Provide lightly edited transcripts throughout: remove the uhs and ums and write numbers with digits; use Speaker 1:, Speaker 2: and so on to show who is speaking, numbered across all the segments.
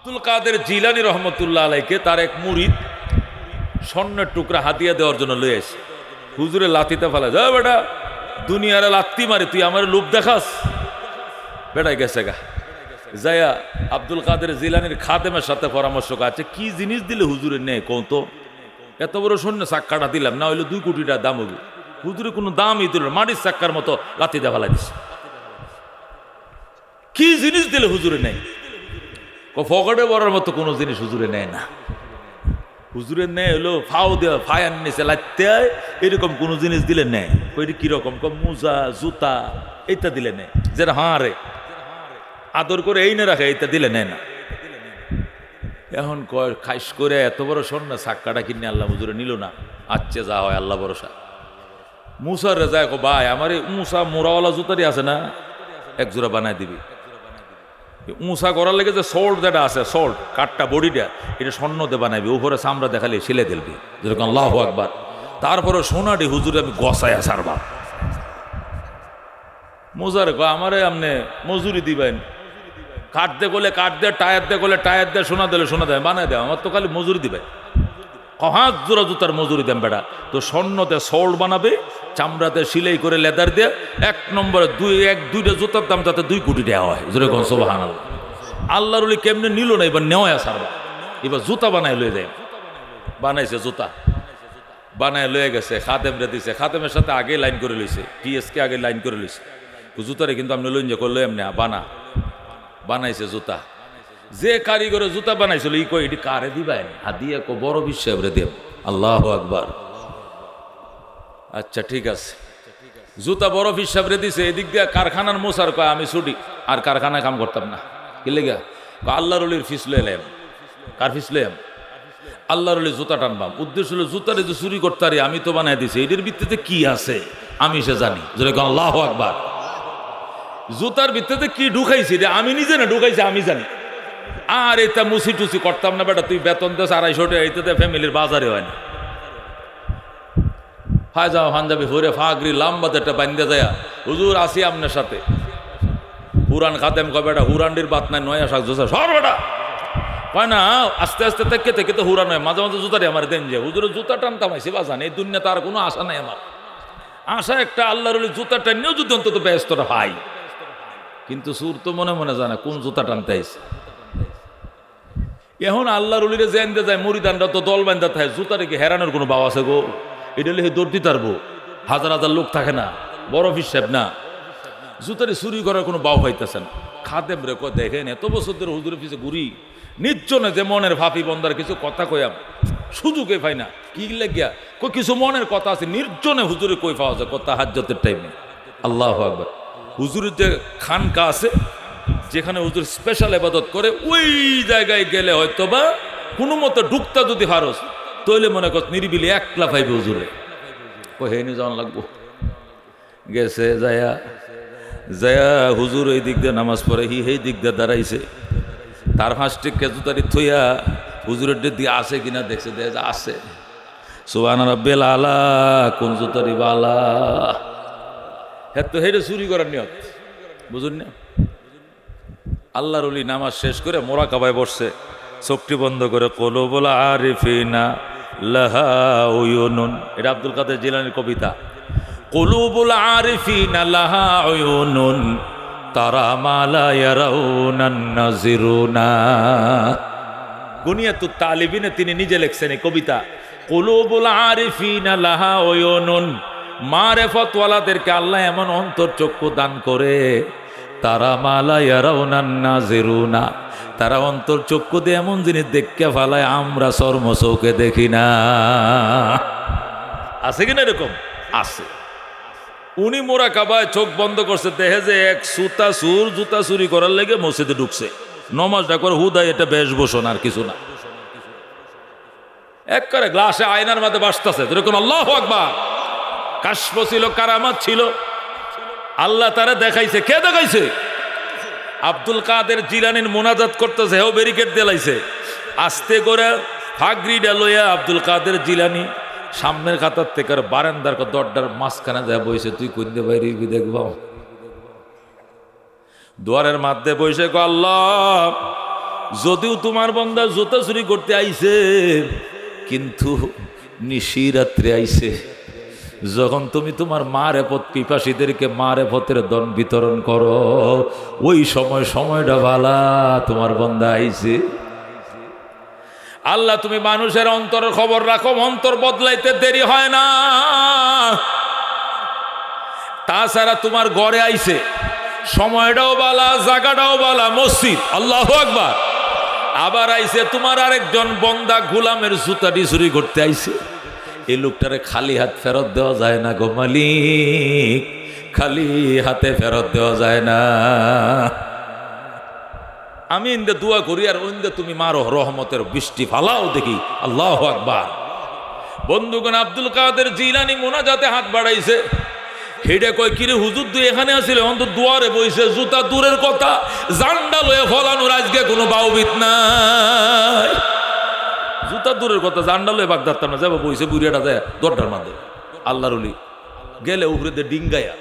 Speaker 1: আব্দুল কাদের জিলানী রহমতুল্লাহ আলাইকে তার এক মুরিদ স্বর্ণের টুকরা হাতিয়া দেওয়ার জন্য লয়ে আসে। হুজুরে লাথিতে ফেলা যা বেটা, দুনিয়ারে লাত্তি মারে, তুই আমার লোভ দেখাস। বেটাই গেছে গা যাইয়া আব্দুল কাদের জিলানির খাদেমের সাথে পরামর্শ আছে, কি জিনিস দিলে হুজুরে নেই কত, এত বড় স্বর্ণ চাক্কাটা দিলাম, না হইলে 2 কোটি টাকা দাম হবে। হুজুরে কোনো দামই দিল, মাটির চাক্কার মতো লাথিতে ফেলা দিছে। কি জিনিস দিলে হুজুরে নেই? ফকটে বড়ার মতো কোনো জিনিস হুজুরে নেয় না। হুজুরের নেয় হলো ফাও দেওয়া, ফায়ার নিচে লাইতে এরকম কোনো জিনিস দিলে নেয়। ওইটা কিরকম? মোজা জুতা এইটা দিলে নেয়, যেটা হাঁড়ে আদর করে এই না রাখে, এইটা দিলে নেয় না। এখন কয় খাইস করে এত বড় স্বর্ণ সাক্কাটা কিনে আল্লাহ হুজুরে নিল না। আচ্ছা যা হয় আল্লাহ ভরসা। মুসার রেজা ভাই আমার মুসা মোরাওয়ালা জুতারি আছে না, এক জোড়া বানায় দিবি। উঁচা করার লেগে যে সল্ট যেটা আছে, সল্ট কাঠটা বডিটা, এটা স্বর্ণতে বানাবি, উপরে চামড়া দেখালে শিলে দিলবি, যেরকম আল্লাহু আকবার। তারপরে সোনাটি হুজুরে আমি গসায়া সারবা। মোজার আমারে আমনে মজুরি দিবেন, কাঠ দে গলে কাঠ দে, টায়ার দে গলে টায়ার দে, সোনা দিলে সোনা দেয়, বানায় দেয়, আমার তো খালি মজুরি দিবে। হাত জোড়া জুতার মজুরি দেন বেটা। তো স্বর্ণতে সল্ট বানাবে, চামড়াতে সিলাই করে লেদার দিয়ে, 1 নম্বরে 2টা জুতার দাম যাতে 2 কোটি টাকা হয়। যেরকম সুবহানাল্লাহ। আল্লাহর ওলি কেমনে নিল না, এবার নেওয়া সারবা। এবার জুতা বানায় লয়ে যায়, বানাইছে জুতা বানায় লয়ে গেছে, খাদেমরে দিছে, খাদেমের সাথে আগে লাইন করে লইছে, টিএসকে আগে লাইন করে লইছে। জুতারে কিন্তু আপনি লইন যে করলো এমনি বানাইছে জুতা। যে কারিগরে জুতা বানাইছিল ই কই এটি কারে দিবেন? হাদিয়া কো বড় বিশ্বাবরে দেব। আল্লাহু আকবার। আচ্ছা ঠিক আছে, জুতা বড় হিসাবে দিছে। এদিক দিয়ে কারখানার মোসার কয় আমি ছুটি, আর কারখানায় কাম করতাম না। কি লেগা? আল্লাহর অলির ফিস লইলাম। কার ফিস লইলাম? আল্লাহর অলির জুতা টানবাম। উদ্দেশ্য হলো জুতারে যে চুরি করতে পারি আমি তো বানাই দিছি, এটির ভিত্তিতে কি আছে আমি সে জানি। যেরকম আল্লাহু আকবার। জুতার ভিত্তিতে কি ঢুকাইছি রে আমি নিজে না ঢুকাইছি আমি জানি। আর এটা মুসি টুসি করতাম না বেটা, তুই বেতন দেশ 250 টাকা, এইটাতে ফ্যামিলির বাজারে হয় না। ফায়জামা পাঞ্জাবি ভরে ফাগরি লাম্বাতে একটা বান্ধে যায়, হুজুর আসি আপনার সাথে। হুরান খাদেম কয় বেটা হুরান্ডির বাত নাই, নয়া শাক জোসা সর বেটা কয় না। আস্তে আস্তে থেকে থেকে তো হুরান হয়, মাঝে মাঝে জুতারি আমার দেন যে হুজুরের জুতা টানতাম আইসি বাজান। এই দুনিয়া তার কোনো আশা নাই আমার। আশা একটা আল্লাহর জুতা টানিয়েও যদি অন্তত ব্যস্তটা পাই। কিন্তু সুর তো মনে মনে জানে কোন জুতা টানতে আইসে। এখন আল্লাহর অলিরে জেনতে যায়, মুরিদানরা তো দল বান্ধা থাকে, জুতারে কি হেরানোর কোনো বাবা আছে গো? এটা লিখে দৌড় দিতে পারবো, হাজার হাজার লোক থাকে না, বড় হিসাব না। জুতারে চুরি করার কোনো বাউ পাইতেছে না। খাদেম রে কয় দেখেন এত বছর ধরে হুজুরের পিছে ঘুরি, নির্জনে যে মনের ভাপি বন্দার কিছু কথা কয়াম সুযোগে পাই না। কি লাগিয়া কই কিছু মনের কথা আছে, নির্জনে হুজুরে কই পাওয়া যায় কথা হাজ্জতের টাইমে। আল্লাহু আকবার। হুজুরের যে খানকা আছে যেখানে হুজুর স্পেশাল ইবাদত করে, ওই জায়গায় গেলে হয়তো বা কোনো মতো ঢুকতা যদি হারস তৈলে মনে কর নিরিবিলি একলা পাইবে হুজুরে। ও হেনি যাওয়ান লাগবো। গেছে যায়া যায়া হুজুর এই দিক দিয়ে নামাজ পড়ে, এই দিক দিয়ে দাঁড়াইছে। তার 5টি কেজুতারি থইয়া হুজুরের দিকে আসে কিনা দেখছে, দেখে আসে। সুবহান রাব্বিল আলা, কোন জুতারি বালা। হ্যাঁ তো হেরে চুরি করার নিয়ত, বুঝুন না? আল্লাহর ওলি নামাজ শেষ করে মোরাকাবায় বসছে, চোখটি বন্ধ করে কুলুবুল আরিফিনা লাহা উয়ুনুন। এটা আব্দুল কাদের জিলানীর কবিতা। কুলুবুল আরিফিনা লাহা উয়ুনুন তারা মা লা ইয়ারাউনান নাজিরুনা। গুনিয়াতুত তালিবিনে তিনি নিজে লিখছেন এই কবিতা। কুলুবুল আরিফিনা লাহা উয়ুনুন, মারেফতওয়ালাদেরকে আল্লাহ এমন অন্তর চক্ষু দান করে, তারা মালা ইয়ারাউনান নাজিরুনা, তারা অন্তর চক্ষু দিয়ে এমন জিনিস দেখতে ফেলায় আমরা চর্ম চোখে দেখি না। আছে কিনা এরকম? আছে। উনি মোরাকাবায় চোখ বন্ধ করছে, দেখে যে এক জুতা চুরি করার লেগে মসজিদে ঢুকছে, নমাজটা করে হুদাই এটা বেশ বসন আর কিছু না। এক করে গ্লাসে আয়নার মধ্যে বাসতেছে, যেরকম আল্লাহু আকবার। কাশফ ছিল, কারামাত ছিল, আল্লাহ তারা দেখাইছে। কে দেখাইছে? আব্দুল কাদের জিলানীর মোনাজাত করতেছে, হেও ব্যারিকেড দিলাইছে। আস্তে করে ফাগরিটা লইয়া আব্দুল কাদের জিলানী সামনের খাতার থেকে বারান্দার দরজার মাঝখানে যায় বইছে। তুই কইতে বাইরে দেখবাম দুয়ারের মধ্যে বইসে গো আল্লাহ যদিও তোমার বান্দা জুতা চুরি করতে আইছে, কিন্তু নিশিরাত্রে আইছে। যখন তুমি তোমার মারেফত পিপাসীদেরকে মারেফতের দন বিতরণ করো, ওই সময়টা ভালা তোমার বান্দা আইছে। আল্লাহ, তুমি মানুষের অন্তরের খবর রাখো, অন্তর বদলাইতে দেরি হয় না। তাছাড়া তোমার ঘরে আইছে, সময়টাও বালা, জায়গাটাও বালা, মসজিদ, আল্লাহু আকবার। আবার আইছে তোমার আরেকজন বন্দা গোলামের জুতাটি চুরি করতে আইছে। এই লোকটারে খালি হাত ফেরত দেওয়া যায় না গো মালিক, খালি হাতে ফেরত দেওয়া যায় না। আমি ইন্দে দোয়া করি আর ওইন্দে তুমি মারো রহমতের বৃষ্টি ফালাও দেখি, আল্লাহু আকবার। বন্ধুগণ, আব্দুল কাদের জিলানী মোনাজাতে হাত বাড়াইছে। হেডে কয়, কিরে হুজুর তুই এখানে আসলে অন্তত দুয়ারে বইছে, জুতা দূরের কথা, জান্ডা লয়ে ফলানোর আজকে কোনো বাউবিত নাই। জুতা দূরের কথা, জান্ডা লয়ে বাগদারতাম না, যাবো বইছে বুড়িয়াটা যায় দরজার মাঝে। আল্লাহর ওলি গেলে উপরে দিয়ে ডিঙ্গাইয়া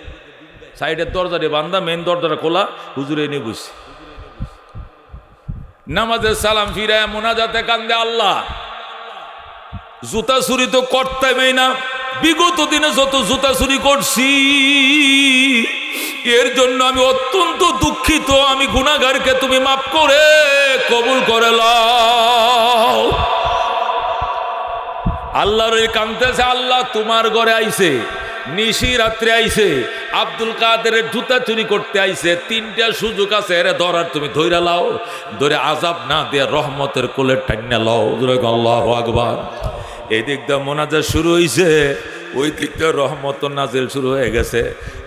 Speaker 1: সাইডের দরজারে বান্ধা, মেন দরজাটা খোলা, হুজুরে নিয়ে বসছে। নামাজের সালাম ফিরায় মোনাজাতে কান্দে, আল্লাহ জুতা চুরি তো করতেই না, বিগত দিনে যত জুতা চুরি করছি এর জন্য আমি অত্যন্ত দুঃখিত। আমি গুনাহগারকে তুমি মাফ করে কবুল করে লও। আল্লাহর কাঁদতেছে, আল্লাহ তোমার ঘরে আইছে, নিশি রাত্রে আইছে, আব্দুল কাদেরের জুতা চুরি করতে আইছে, তিনটা সুযোগ আছে এরে ধরার, তুমি ধইরা লাও, ধরে আজাব না দিয়ে রহমতের কোলে টাইনা লাও। আল্লাহু আকবার। এই দিক দিয়ে মোনাজাত শুরু হয়েছে, ওই দিক দিয়ে রহমত নাজিল শুরু হয়ে গেছে।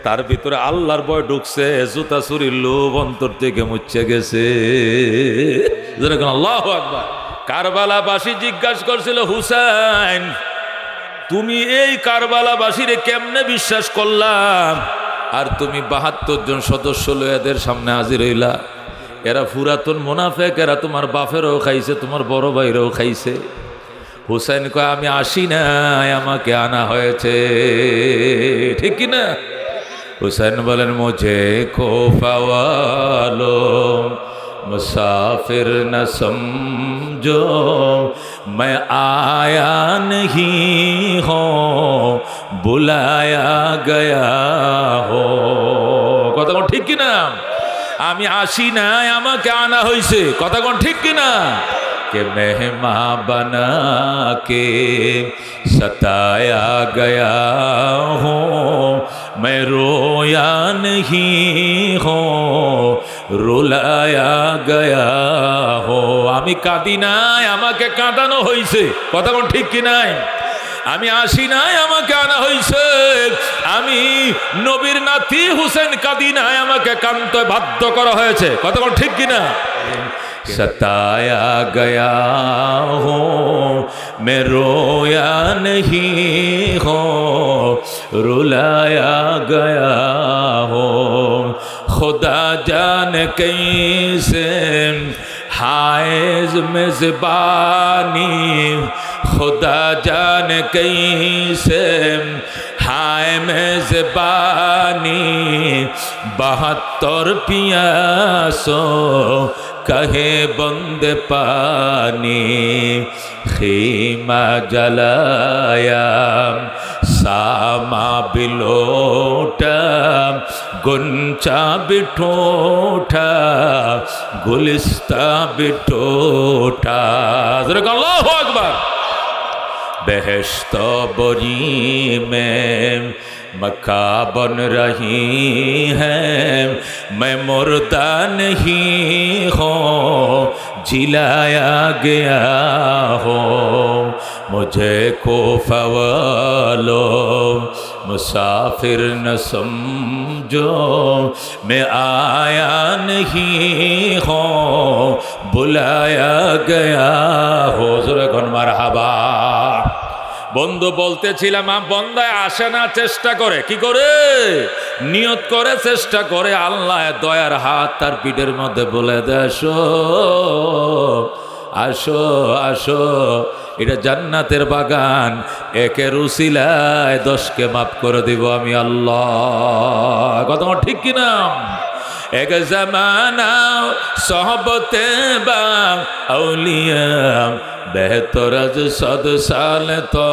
Speaker 1: তার ভিতরে আল্লাহর ভয় ঢুকছে, জুতা চুরির লোভ অন্তর থেকে মুচ্ছে গেছে। আল্লাহু আকবার। কারবালাবাসী জিজ্ঞাসা করছিল, হুসাইন তুমি এই কারবালাবাসীরে কেমনে বিশ্বাস করলাম, আর তুমি 72 জন সদস্য লয়ে এদের সামনে হাজির হইলা? এরা পুরাতন মুনাফেক, এরা তোমার বাপেরও খাইছে, তোমার বড় ভাইরাও খাইছে। হুসাইন কয়, আমি আসি নাই, আমাকে আনা হয়েছে, ঠিক কিনা? হুসাইন বলেন, মুঝে খোফাওয়ালো মুসাফির ন সমঝো, मैं आया नहीं हो बुलाया गया हो। কথা কোন ঠিক কিনা? আমি আসি নাই, আমাকে আনা হয়েছে, কথা কোন ঠিক কিনা? के मेहमा बना के सताया गया हो, मैं रोया नहीं हो रुलाया गया हो। আমি কাঁদি নাই, আমাকে কাঁদানো হয়েছে, কথা কোন ঠিক কি নাই? আমি আসি নাই, আমাকে আনা হয়েছে। আমি নবীর নাতি হুসেন কাঁদি নাই, আমাকে কাঁদতে বাধ্য করা হয়েছে, কথা কোন ঠিক কিনা? सताया गया हो मैं रोया नहीं हो रुलाया गया हो। खुदा जाने कैसे हाइज मेज़बानी, खुदा जाने कैसे हाय मेज़बानी, 72 पियासों कहे बंदे पानी, खीमा जलाया सामा बिलोटा, गुंचा बिठोटा गुलिस्ता बिठोटा। अल्लाहु अकबर। बेहेश्तो बरी में मक्का बन रही है, मैं मुर्दा नहीं हो जिलाया गया हो। मुझे खौफ वालो मुसाफिर न समझो, मैं आया नहीं हो बुलाया गया हो। ज़ोरे कौन मरहबा। বন্ধু বলতেছিলাম, বন্দায় আসে না, চেষ্টা করে, কি করে? নিয়ত করে, চেষ্টা করে, আল্লাহ দয়ার হাত তার পিঠের মধ্যে বলে দে, আসো আসো আসো, এটা জান্নাতের বাগান, একের উসিলায় 10কে মাফ করে দিব আমি আল্লাহ। কথা ঠিক কিনা? এক জমানা সোহবতে বা আউলিয়া বেহতর আজ 100 সাল তো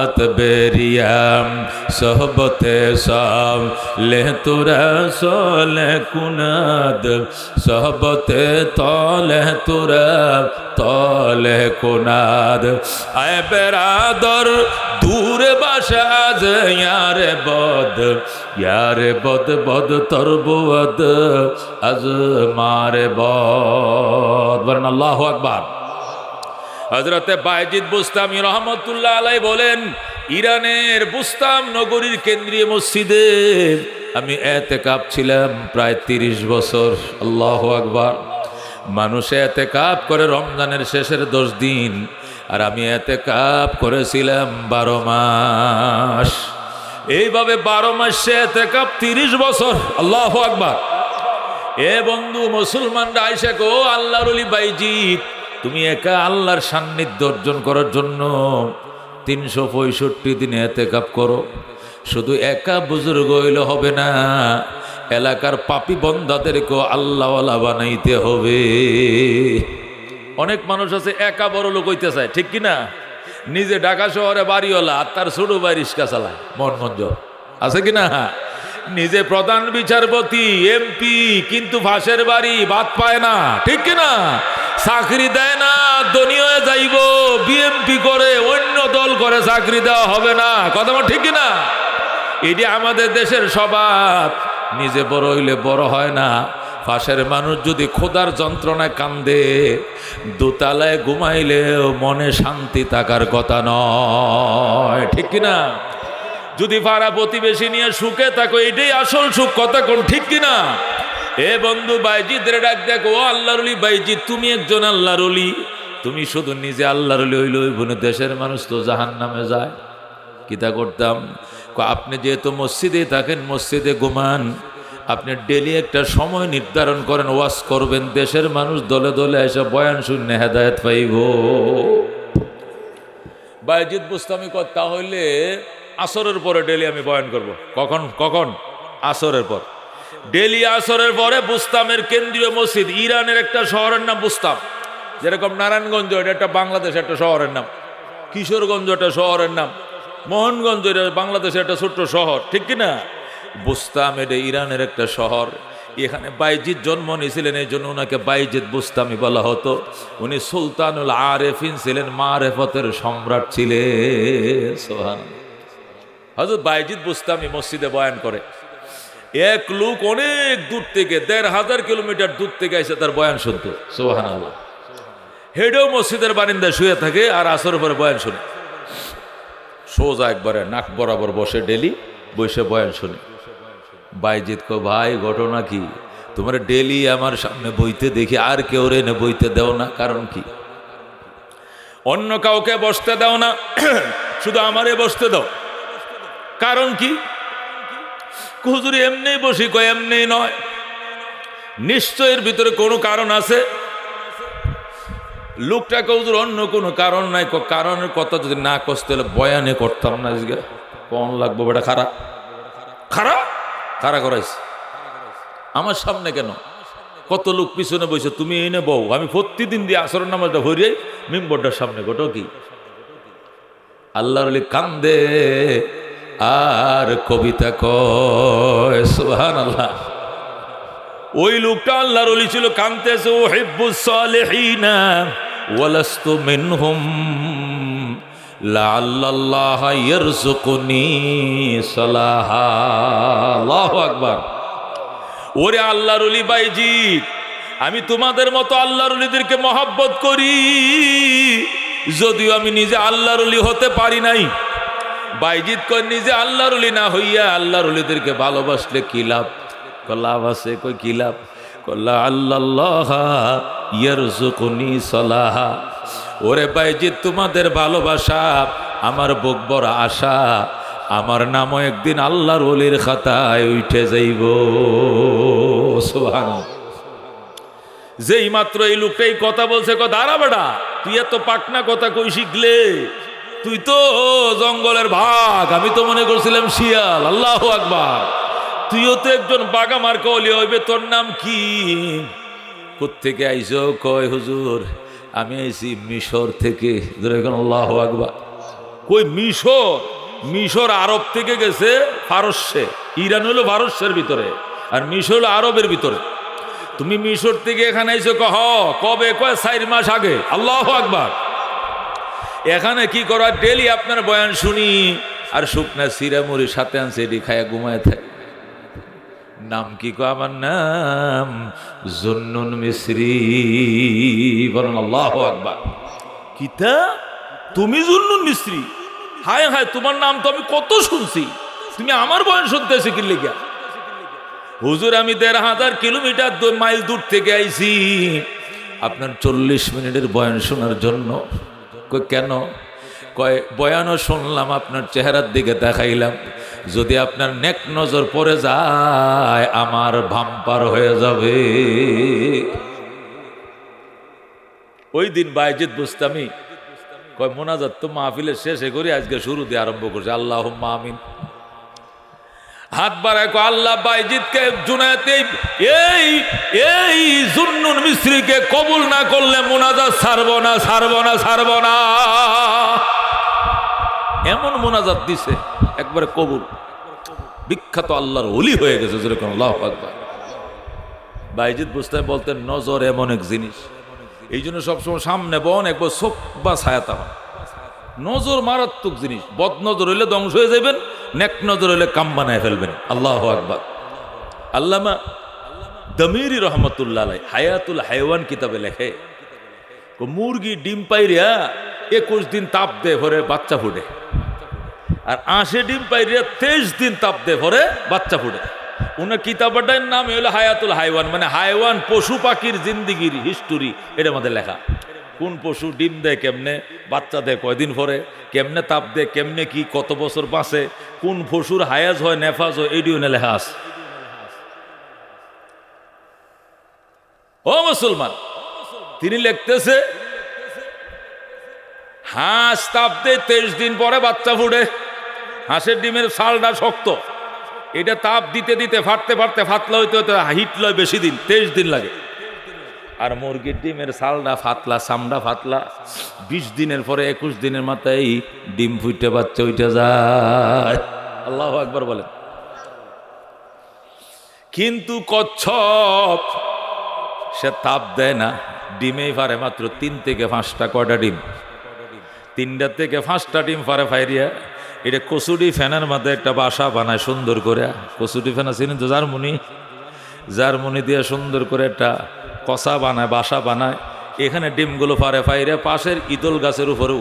Speaker 1: আত বেরিয়াম সোহবতে সব লে তোরা সোলে কুনাদ সোহবতে তলে তোরা তলে কুনাদ আয় বেরাদর দূর বাসাজ ইয়ারে বদ বদ তরবুদ আজ মারে বদ বলেন আল্লাহু আকবার। হযরতে বায়জিদ বুস্তামি রহমতুল্লাহ আলাইহি বলেন, ইরানের বুস্তাম নগরীর কেন্দ্রীয় মসজিদে আমি এতেকাব ছিলাম প্রায় 30 বছর। আল্লাহু আকবার। মানুষে এতেকাব করে রমজানের শেষের 10 দিন, আর আমি এতেকাব করেছিলাম 12 মাস। এইভাবে 12 মাসে এতেকাব 30 বছর। আল্লাহু আকবার। এ বন্ধু মুসলমানরা আয়েশা কো, আল্লাহর ওলি বাইজিদ তুমি একা আল্লাহর সান্নিধ্য অর্জন করার জন্য 365 দিনে এতেকাব করো। শুধু একা বুজুর্গ হইলে হবে না, এলাকার পাপী বন্দাদেরকেও আল্লাহওয়ালা বানাইতে হবে। অনেক মানুষ আছে একা বড় লোক হইতে চায়, ঠিক কিনা? নিজে ঢাকা শহরে বাড়িওয়ালা, আর তার ছোট ভাই রিক্সা চালায়, মনগঞ্জ আছে কিনা? নিজে প্রধান বিচারপতি এমপি, কিন্তু ফাঁসের বাড়ি, ভাত পায় না, ঠিক কিনা? চাকরি দেয় না, দুনিয়ায় যাইব, বিএমপি করে, অন্য দল করে, চাকরি দেওয়া হবে না। কথা ঠিক কিনা? এটি আমাদের দেশের স্বভাব। নিজে বড় হইলে বড় হয় না। পাশের মানুষ যদি খোদার যন্ত্রণায় কান্দে, দোতলায় ঘুমাইলেও মনে শান্তি থাকার কথা নয়, ঠিক কিনা? যদি পাড়া প্রতিবেশী নিয়ে সুখে থাকো, এটাই আসল সুখ। কথা কোন ঠিক কিনা? এ বন্ধু বাইজিদের ডাক দেখো, ও আল্লাহর ওলি বাইজিদ, তুমি একজন আল্লাহর ওলি, তুমি শুধু নিজে আল্লাহর ওলি হইলে ওই বোনে দেশের মানুষ তো জাহান্নামে যায়। কিতা করতাম? আপনি যেহেতু মসজিদে থাকেন, মসজিদে ঘুমান, আপনি ডেলি একটা সময় নির্ধারণ করেন, ওয়াজ করবেন, দেশের মানুষ দলে দলে এসে বয়ান শুনে হেদায়েত পাইব। বাইজিদ বুস্তামি কথা হইলে আসরের পরে ডেলি আমি বয়ান করব। কখন কখন? আসরের পর। ডেলি আসরের পরে বুস্তামের কেন্দ্রীয় মসজিদ, ইরানের একটা শহরের নাম বুস্তাম, যেরকম নারায়ণগঞ্জ এটা একটা বাংলাদেশের একটা শহরের নাম, কিশোরগঞ্জ একটা শহরের নাম, মোহনগঞ্জ এটা বাংলাদেশের একটা ছোট্ট শহর, ঠিক কিনা? বুস্তাম এটা ইরানের একটা শহর। এখানে বাইজিদ জন্ম নিয়েছিলেন, এই জন্য ওনাকে বাইজিদ বুস্তামি বলা হতো। উনি সুলতানুল আরেফিন ছিলেন, মারেফতের সম্রাট ছিলেন। সুবহানাল্লাহ। হযরত বাইজিদ বুস্তামি মসজিদে বয়ান করে। এক লোক অনেক দূর থেকে, 1500 কিলোমিটার দূর থেকে এসে তার বয়ান শুনতো। সুবহানাল্লাহ। হেডেও মসজিদের বারিন্দায় শুয়ে থাকে আর আসরের পরে বয়ান শুনে। সোজা একবারে নাক বরাবর বসে ডেলি বসে বয়ান শুনে। বাইজিদ কো, ভাই ঘটনা কি? তোমার ডেলি আমার সামনে বইতে দেখি, আর কেউ রে বইতে দাও না, কারণ কি? অন্য কাউকে বসতে দাও না, শুধু আমারে বসতে দাও, কারণ কি? হুজুর এমনি বসি। কয় এমনি নয়, নিশ্চয়ের ভিতরে কোনো কারণ আছে। লোকটাকে হুজুর অন্য কোনো কারণ নাই। কারণের কথা যদি না কষ্ট হলে বয়ানে করতাম না। আজকে কোন লাগবো বেটা? খারা খারা খারা করাইছে আমার সামনে কেন? কত লোক পিছনে বসে, তুমি এনে বউ, আমি প্রতিদিন দিয়ে আসরের নামাজটা ভরিয়ে মেম্বরটার সামনে। গোটো কি? আল্লাহর ওলি কান্দে আর কবিতা কয়। সুবহানাল্লাহ। ওই লোকটা আল্লাহর ওলি ছিল, কানতেছে, উহিব্বুস সালিহিনা ওয়ালাস্তু মিনহুম লাআল্লাল্লাহা ইয়ারযুকুনি সালাহা। আল্লাহু আকবার। ওরে আল্লাহর ওলি বাইজিদ, আমি তোমাদের মতো আল্লাহর ওলিদেরকে মহব্বত করি, যদিও আমি নিজে আল্লাহর ওলি হতে পারি নাই। বাইজিদ কয়, নিজে আল্লাহর ওলি না হইয়া আল্লাহর ওলিদেরকে ভালোবাসলে কি লাভ? লাভ আছে। কই কি লাভ? কল্লা আল্লাহ ইয়ারযুকুনি সালাহা। ওরে বাইজিদ, তোমাদের ভালোবাসা আমার বুক বড় আশা, আমার নামও একদিন আল্লাহর ওলির খাতায় উঠে যাইব। সুবহানাল্লাহ। যেই মাত্র এই লোকটাই কথা বলছে, কথা আরা বেটা, তুই এত পাকনা কথা কই শিখলে? তুই তো জঙ্গলের ভাগ, আমি তো মনে করছিলাম শিয়াল। আল্লাহু আকবার। তুইও তো একজন বাগা মার্কা অলি হইবে, তোর নাম কি? কোত্থেকে আইছো? কয় হুজুর আমি আইছি মিশর থেকে। আল্লাহু আকবার। কই মিশর? মিশর আরব থেকে গেছে পারস্যে। ইরান হলো পারস্যের ভিতরে, আর মিশর হলো আরবের ভিতরে। তুমি মিশর থেকে এখানে আইছো কবে? কয় 4 মাস আগে। আল্লাহু আকবার। এখানে কি করা? ডেলি আপনার বয়ান শুনি, আর শুকনা সিরামুড়ি সাথে আনছে, এটি খায়া ঘুমায় থাকে। নাম কি? কয় আমার নাম জুন্নুন মিসরি। বলেন আল্লাহু আকবার। কিতা? তুমি জুন্নুন মিসরি? হায় হায়, তোমার নাম তো আমি কত শুনছি, তুমি আমার বয়ান শুনতে এসে কি লেগা? হুজুর আমি 1500 কিলোমিটার মাইল দূর থেকে আইছি আপনার 40 মিনিটের বয়ান শোনার জন্য। কেন? কয় বয়ানও শুনলাম, আপনার চেহারার দিকে দেখাইলাম, যদি আপনার নেক নজর পড়ে যায় আমার ভাম্পার হয়ে যাবে। ওই দিন বাইজিদ বুস্তামি কয় মোনাজাত তো মাহফিলের শেষে করি, আজকে শুরু দিয়ে আরম্ভ করছে আল্লাহুম্মা আমিন। হাত বাড়ায় কয় আল্লাহ বাইজিদকে জুনায়েদ এই জুন্নুন মিসরিকে কবুল না করলে মোনাজাত ছাড়বো না, ছাড়বো না, ছাড়বো না। এমন মোনাজাত দিছে একবারে কবুল, বিখ্যাত আল্লাহর ওলি হয়ে গেছে যেরকম। আল্লাহু আকবার। বাইজিদ বুস্তামি বলতেন নজর এমন এক জিনিস, এই জন্য সবসময় সামনে বন একবার চোখ বা ছায়াতা হয়। নজর মারাত্মক জিনিস, বদ নজর হইলে ধ্বংস হয়ে যাবেন, নেক নজর হইলে কাম বানায় ফেলবেন। আল্লাহু আকবার। আল্লামা দমিরি রহমতুল্লাহ আলাইহি হায়াতুল হায়ওয়ান কিতাবে লেখে, মুরগি ডিম পাইরিয়া 21 দিন তাপ দেয় পরে বাচ্চা ফুটে, আর 80 ডিম পাইরিয়া 23 দিন তাপ দেয় পরে বাচ্চা ফুটে। উনার কিতাবটার নাম হলো হায়াতুল হায়ওয়ান, মানে হায়ওয়ান পশু পাখির জিন্দিগির হিস্টোরি। এটা আমাদের লেখা, কোন পশু ডিম দেয় কেমনে, বাচ্চা দেয় কয়দিন পরে, কেমনে তাপ দেয়, কেমনে কি কত বছর বাঁচে, কোন পশুর হায়াজ হয় নেফাজ হয়, এইটিও না লেখা আছে। ও মুসলমান, তিনি লিখতেছে হাঁস তাপ দেয় 23 দিন পরে বাচ্চা ফুটে। হাঁসের ডিমের ছালটা শক্ত, এটা তাপ দিতে দিতে ফাটতে ফাটতে ফাতলা হইতে হইতে হিট লয় বেশি দিন, 23 দিন লাগে। আর মুরগির ডিমের ছালটা ফাতলা, চামড়া ফাতলা, 20 দিনের পরে 21 দিনের মাথায় ডিম ফুটে বাচ্চা উঠে যায়। আল্লাহু আকবার বলেন। কিন্তু কচ্ছপ সে তাপ দেয় না, ডিমেই পারে মাত্র 3 থেকে 5টা। কয়টা ডিম? 3টা থেকে 5টা ডিম পারে ফাইরিয়া। এটা কচুরি ফ্যানের মধ্যে একটা বাসা বানায় সুন্দর করে। কচুরি ফ্যানা চিনেন তো? জার্মনি দিয়ে সুন্দর করে একটা কষা বানায়, বাসা বানায়। এখানে ডিমগুলো পারে ফাইরে পাশের ইদল গাছের উপরে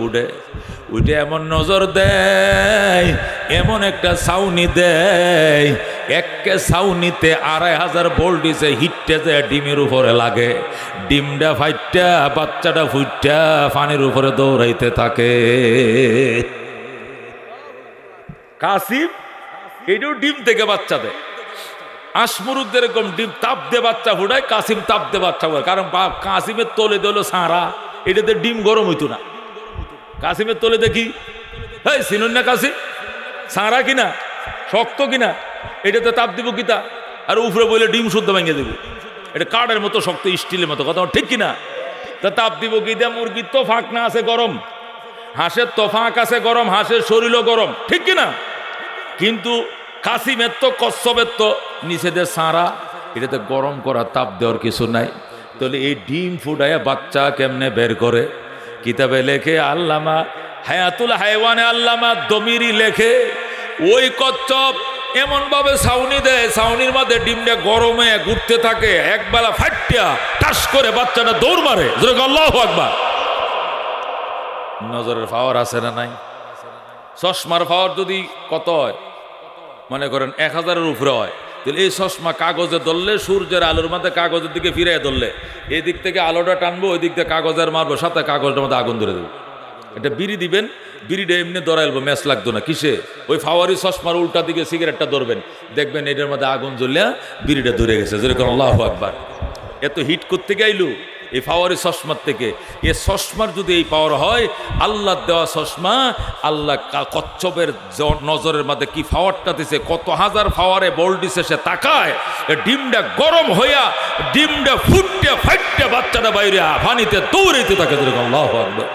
Speaker 1: উঠে এমন নজর দেয়, এমন একটা ছাউনি দেয়, একে ছাউনিতে 2500 ভোল্টেজে হিটটা যায় ডিমের উপরে লাগে। ডিমটা ফাইটটা বাচ্চাটা ফুটটা পানির উপরে দৌড়াইতে থাকে। কাসিম এটাও ডিম থেকে বাচ্চা দেয়। আশমুরুকদের এরকম ডিম তাপ দিয়ে বাচ্চা ফুটায়, কাসিম তাপ দিয়ে বাচ্চা ফুটায়। কারণ কাসিমের তলে দিল সারা, এটাতে ডিম গরম হইতো না। কাসিমের তলে দেখি, হ্যাঁ চিনুন না কাসিম, সারা কিনা শক্ত কিনা, এটাতে তাপ দিব কিতা, আর উপরে বলে ডিম শুদ্ধ ভেঙে দেব। এটা কাঠের মতো শক্ত, স্টিলের মতো, কথা ঠিক কিনা? তা তাপ দিব কি দিয়া? মুরগির তো ফাঁক না আছে গরম, হাঁসের তো ফাঁক আছে গরম, হাঁসের শরীরও গরম, ঠিক কিনা? কিন্তু কাসিমের তো কচ্ছপের তো নিচেদের সারা, এটাতে গরম করা তাপ দেওয়ার কিছু নাই। তাহলে এই ডিম ফুটাইয়া বাচ্চা কেমনে বের করে? কিতাবে লেখে আল্লামা হায়াতুল হায়ওয়ানে আল্লামা দমিরি লেখে, ওই কচ্ছপ এমন ভাবে ছাউনি দেয়, ছাউনির মধ্যে ডিমটা গরমে ঘুরতে থাকে, একবেলা ফাটিয়া টাস করে বাচ্চাটা দৌড় মারে। আল্লাহু আকবার। নজরের পাওয়ার আছে না নাই? চশমার পাওয়ার যদি কত হয়, মনে করেন 1000-এর উপরে হয়, তাহলে এই চশমা কাগজে ধরলে, সূর্যের আলোর মধ্যে কাগজের দিকে ফিরে ধরলে, এই দিক থেকে আলোটা টানবো, ওই দিক থেকে কাগজের মারবো, সাথে কাগজটার মধ্যে আগুন ধরে দেবো। এটা বিড়ি দিবেন, বিড়িটা এমনি ধরাইলবো, ম্যাচ লাগতো না। কিসে? ওই ফাওয়ারি চশমার উল্টা দিকে সিগারেটটা ধরবেন, দেখবেন এটার মধ্যে আগুন জ্বলিয়া বিড়িটা ধরে গেছে। যেরকম আল্লাহু আকবার। এত হিট করতে গাইলু, এই পাওয়ারি চশমার থেকে। এ চশমার যদি এই পাওয়ার হয়, আল্লাহ দেওয়া চশমা, আল্লাহ কচ্ছপের নজরের মধ্যে কি পাওয়ারটা দিছে, কত হাজার পাওয়ারে বল দিছে, সে তাকায় ডিমটা গরম হইয়া ডিমটা ফুটতে ফাইটতে বাচ্চাটা বাইরে পানিতে দৌড়াইতে থাকে। আল্লাহু আকবার।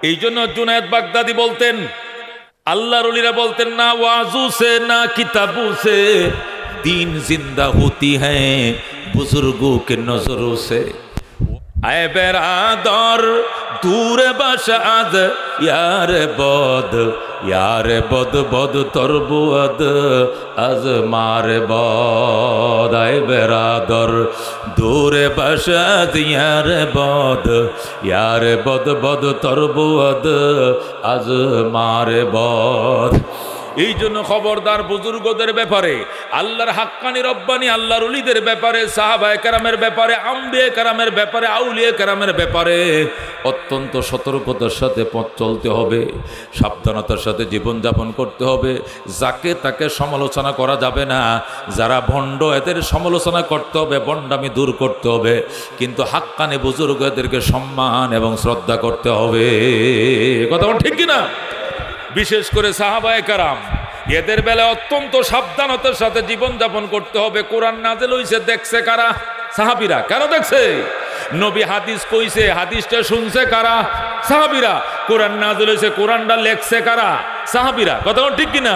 Speaker 1: এই জন্য জুনায়েদ বাগদাদি বলতেন, আল্লাহর ওলিরা বলতেন, না ওয়াজু সে না কিতাবু সে दीन जिंदा होती है बुजुर्गों के नजरों से। आए बेरादर दूर बशाद यार बद बद तरबुअद आज मार बद। आए बेरादर दूर बशाद यार बद बद तरबुअद आज मार बद। এই জন্য খবরদার বুজুর্গদের ব্যাপারে, আল্লাহর হাক্কানি রব্বানি আল্লাহর ওলিদের ব্যাপারে, সাহাবায়ে কেরামের ব্যাপারে, আম্বিয়ে কেরামের ব্যাপারে, আউলিয়া কেরামের ব্যাপারে অত্যন্ত সতর্কতার সাথে পথ চলতে হবে, সাবধানতার সাথে জীবনযাপন করতে হবে। যাকে তাকে সমালোচনা করা যাবে না, যারা ভণ্ড এদের সমালোচনা করতে হবে, ভণ্ডামি দূর করতে হবে, কিন্তু হাক্কানি বুজুর্গ এদেরকে সম্মান এবং শ্রদ্ধা করতে হবে। কথা বল ঠিক কিনা? বিশেষ করে সাহাবায়ে কেরাম, এদের বেলায় অত্যন্ত সাবধানতার সাথে জীবনযাপন করতে হবে। কোরআন নাযিল হইছে, দেখছে কারা? সাহাবীরা। কেন দেখছে? নবী হাদিস কইছে, হাদিসটা শুনছে কারা? সাহাবীরা। কোরআন নাযিল হইছে, কোরআনটা লেখছে কারা? সাহাবীরা। কথা ঠিক কিনা?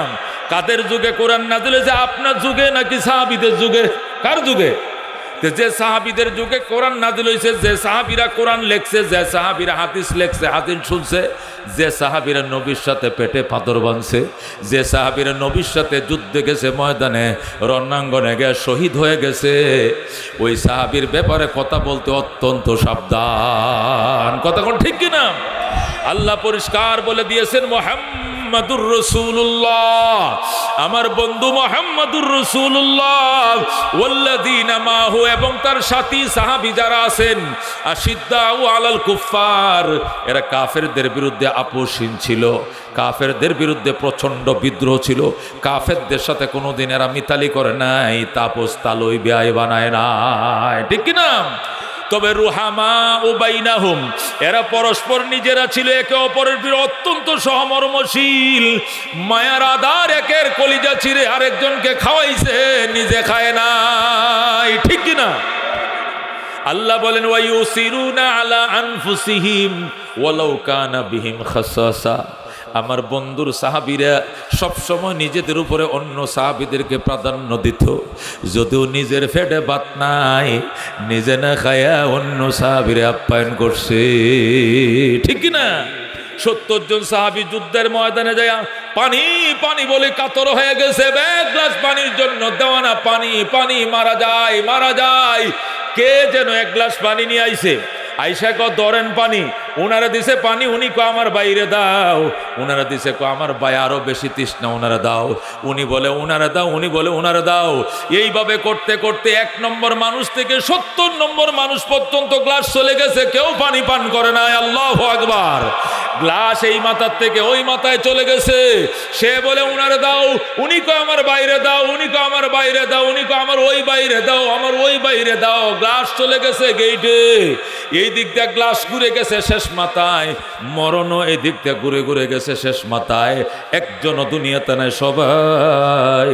Speaker 1: কাদের যুগে কোরআন নাযিল হইছে? আপনার যুগে নাকি সাহাবীদের যুগে? কার যুগে? যে সাহাবীদের যুগে কোরআন নাযিল হইছে, যে সাহাবীরা কোরআন লেখছে, যে সাহাবীরা হাদিস লেখছে, হাদিস শুনছে, যে সাহাবীরা নবীর সাথে পেটে পাথর বাঁধছে, যে সাহাবীরা নবীর সাথে যুদ্ধে গেছে, ময়দানে রণাঙ্গনে গিয়ে শহীদ হয়ে গেছে, ওই সাহাবীর ব্যাপারে কথা বলতে অত্যন্ত সাবধান। কথা কোন ঠিক কিনা? আল্লাহ পরিষ্কার বলে দিয়েছেন, মুহাম্মাদুর রাসূলুল্লাহ, আমার বন্ধু মুহাম্মাদুর রাসূলুল্লাহ, ওয়াল্লাযীনা মাহু, এবং তার সাথী সাহাবী যারা আছেন, আশিদ্দাউ আলাল কুফফার, এরা কাফেরদের বিরুদ্ধে আপোষহীন ছিল, কাফেরদের বিরুদ্ধে প্রচন্ড বিদ্রোহ ছিল, কাফেরদের সাথে কোনোদিন এরা মিতালি করে নাই, তাপস তালই বেআই বানায় নাই। ঠিক কিনা? তবে রুহামা ও বাইনাহুম, এরা পরস্পর নিজেরা ছিল একে অপরের বিরুদ্ধে অত্যন্ত সহমর্মশীল, মায়ার আধার একের কলিজা ছিঁড়ে আরেকজনকে খাওয়াইছে, নিজে খায় নাই। ঠিক কিনা? আল্লাহ বলেন, ওয়ায়ুসিরুনা আলা আনফুসিহিম ওয়ালাউ কানা বিহিম খাসাসা, আমার বন্ধুর সাহাবীরা সবসময় নিজেদের উপরে অন্য সাহাবীদেরকে প্রাধান্য দিত, যদিও নিজের পেটে ভাত নাই, নিজে না খায়া অন্য সাহাবীরা আপ্যায়ন করছে। ঠিক কিনা? 70 জন সাহাবী যুদ্ধের ময়দানে যায় পানি পানি বলে কাতর হয়ে গেছে, এক গ্লাস পানির জন্য দেওয়ানা, পানি পানি, মারা যায় মারা যায়। কে যেন এক গ্লাস পানি নিয়ে আইছে, আইসা কো ধরেন পানি, ওনারা দিছে পানি, উনি কো আমার বাইরে দাও, ওনারা দিছে কো আমার ভাই আরো বেশি তৃষ্ণা, ওনারা দাও, উনি বলে ওনারা দাও, উনি বলে ওনারা দাও। এইভাবে করতে করতে 1 নম্বর মানুষ থেকে 70 নম্বর মানুষ পর্যন্ত গ্লাস চলে গেছে, কেউ পানি পান করে নাই। আল্লাহু আকবার। গ্লাস এই মাথার থেকে ওই মাথায় চলে গেছে, সে বলে উনারে দাও, উনি কো আমার বাইরে দাও, উনি কো আমার বাইরে দাও, উনি কো আমার ওই বাইরে দাও, আমার ওই বাইরে দাও। গ্লাস চলে গেছে গেইটে, এই দিক দিয়ে গ্লাস ঘুরে গেছে শেষ মাথায়, মরণও এই দিক দিয়ে ঘুরে ঘুরে গেছে শেষ মাথায়। একজনও দুনিয়াতে নাই, সবাই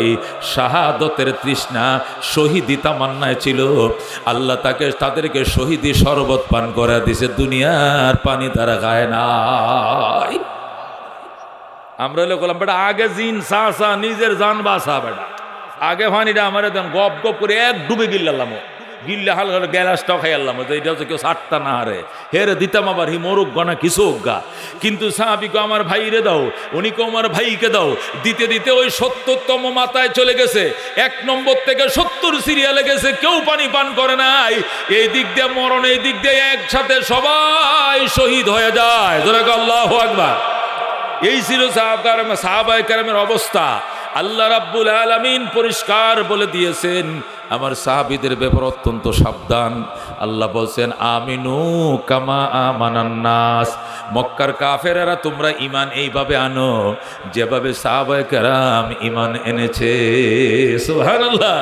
Speaker 1: শাহাদতের তৃষ্ণা, শহীদি তামান্নায় ছিল। আল্লাহ তাদেরকে শহীদি শরবত পান করে দিছে, দুনিয়ার পানি তারা খায় না। আমরা বললাম, বেটা আগে জিন সা নিজের জান বাসা, বেটা আগে পানিটা আমার গপ গপ করে এক ডুবে গিল্লাম, গিল্লে হালকা গ্যালাসটাও খাই আল্লাম, এটা হচ্ছে কেউ সাতটা না হারে হেরে দিতাম, আবার হি মরুক গনা কিছু গা। কিন্তু সাহাবিকে আমার ভাইরে দাও, উনিকে আমার ভাইকে দাও, দিতে দিতে ওই 70তম মাথায় চলে গেছে, 1 নম্বর থেকে 70 সিরিয়ালে গেছে, কেউ পানি পান করে নাই। এই দিক দিয়ে মরণ, এই দিক দিয়ে একসাথে সবাই শহীদ হয়ে যায়। আল্লাহু আকবার। এই ছিল সাহাবায়ে কেরামের অবস্থা। আল্লাহ রাব্বুল আলামিন পরিষ্কার বলে দিয়েছেন আমার সাহাবীদের ব্যাপারে অত্যন্ত সাবধান। আল্লাহ বলছেন আমিনু কামা আমানান নাস, মক্কার কাফেরেরা তোমরা ঈমান এইভাবে আনো যেভাবে সাহাবায়ে কেরাম ঈমান এনেছে। সুবহানাল্লাহ।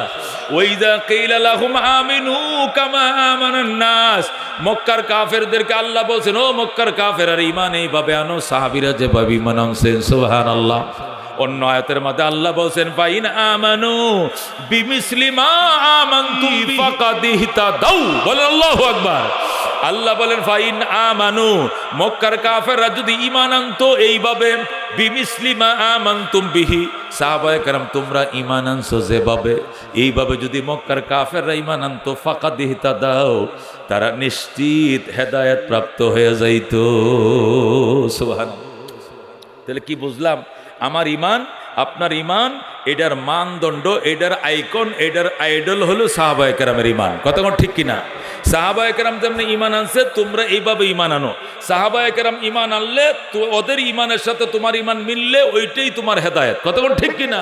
Speaker 1: ওয়াইদা কিলা লাহুম আমিনু কামা আমানান নাস, মক্কার কাফেরদেরকে আল্লাহ বলছেন ও মক্কার কাফেররা ঈমান এইভাবে আনো সাহাবীরা যেভাবে ঈমান আনছেন। সুবহানাল্লাহ। অন্য আয়াতের মধ্যে আল্লাহ বলছেন ফাইন আমানু বিমিসলি মা আমানতুম ফাকাদ ইহতাদাউ। বলেন আল্লাহু আকবার। আল্লাহ বলেন ফাইন আমানু, মক্কার কাফেররা যদি ঈমান আনতো এইভাবে বিমিসলি মা আমানতুম বিহি, সাহাবায়ে কেরাম তোমরা ঈমান আনছো যেভাবে, এইভাবে যদি মক্কার কাফেররা ঈমান আনতো ফাকাদ ইহতাদাউ, তারা নিশ্চিত হেদায়েত প্রাপ্ত হয়ে যাইতো। সুবহানাল্লাহ। তাহলে কি বুঝলাম? আমার ইমান, আপনার ইমান, এটার মানদণ্ড, এটার আইকন, এটার আইডল হলো সাহাবায়ে কেরামের ইমান। কথা কোন ঠিক কিনা? সাহাবায়ে কেরাম যেমন ইমান আনছে তোমরা এইভাবে ইমান আনো। সাহাবায়ে কেরাম ইমান আনলে ওদের ইমানের সাথে তোমার ইমান মিললে ওইটাই তোমার হেদায়েত। কথা কোন ঠিক কিনা?